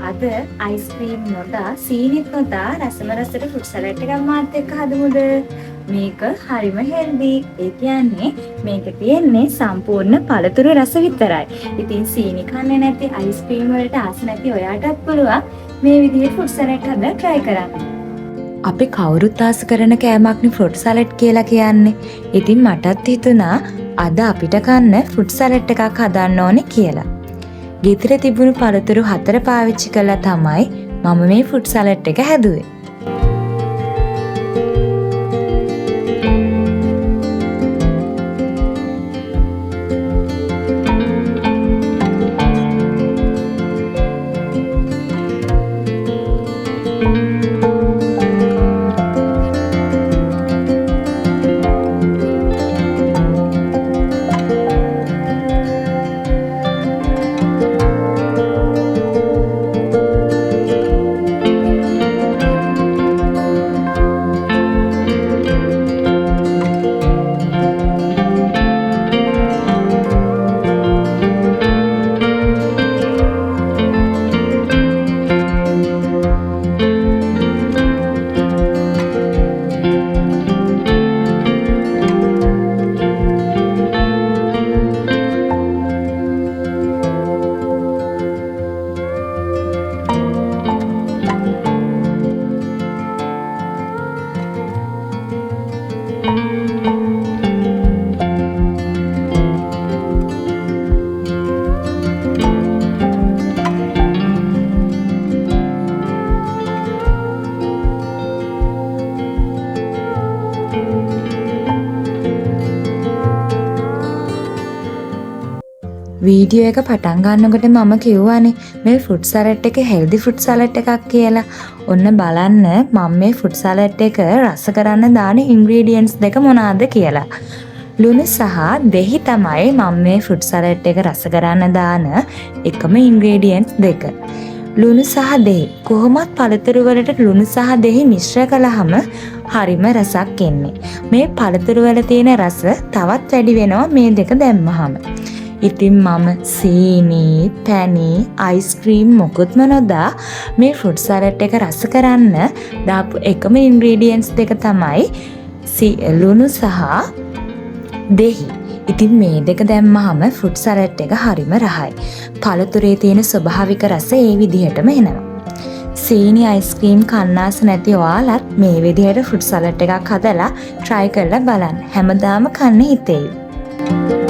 අද ice cream නොදා සීනිත් නොදා රසම රසට fruit salad එකක් මාත් එක්ක හදමුද? මේක හරිම හෙල්දි. ඒ කියන්නේ මේක තියෙන්නේ සම්පූර්ණ පළතුරු රස විතරයි. ඉතින් සීනි කන්නේ නැති අයිස්ක්‍රීම් වලට ආස නැති ඔයාටත් පුළුවන් මේ විදිහට ෆෘට් සලාඩ් හදලා try කරන්න. අපි කවුරුත් ආස කරන කෑමක්නේ ෆෘට් සලාඩ් කියලා කියන්නේ. ඉතින් මටත් හිතුණා අද අපිට කන්න ෆෘට් සලාඩ් එකක් හදන්න ඕනේ කියලා. ගෙදර තිබුණු පළතුරු 4 පාවිච්චි කළා තමයි මම මේ ෆෘට් සලාඩ් එක හැදුවේ. වීඩියෝ එක පටන් ගන්නකොට මම කිව්වානේ මේ ෆෘට් සලාඩ් එක හෙල්දි ෆෘට් සලාඩ් එකක් කියලා. ඔන්න බලන්න මම මේ ෆෘට් සලාඩ් එක රස කරන්න දාන ඉන්ග්‍රීඩියන්ට්ස් දෙක මොනවාද කියලා. ලුණු සහ දෙහි තමයි මම මේ ෆෘට් සලාඩ් එක රස කරන්න දාන එකම ඉන්ග්‍රීඩියන්ට්ස් දෙක. ලුණු සහ දෙහි කොහොමත් පළතුරු වලට ලුණු සහ දෙහි මිශ්‍ර කළාම හරිම රසක් එන්නේ. මේ පළතුරු වල තියෙන රස තවත් වැඩි වෙනවා මේ දෙක දැම්මහම. ඉතින් මම සීනි, පැණි, අයිස්ක්‍රීම් මොකුත්ම නොදා මේ ෆෘට් සලාඩ් එක රස කරන්න දාපු එකම ඉන්ග්‍රීඩියන්ට්ස් දෙක තමයි ලුණු සහ දෙහි. ඉතින් මේ දෙක දැම්මහම ෆෘට් සලාඩ් එක හරිම රහයි. පළතුරේ තියෙන ස්වභාවික රස ඒ විදිහටම එනවා. සීනි අයිස්ක්‍රීම් කන්නාස නැති ඔයාලත් මේ විදිහට ෆෘට් සලාඩ් එකක් හදලා try කරලා බලන්න. හැමදාම කන්න හිතෙයි.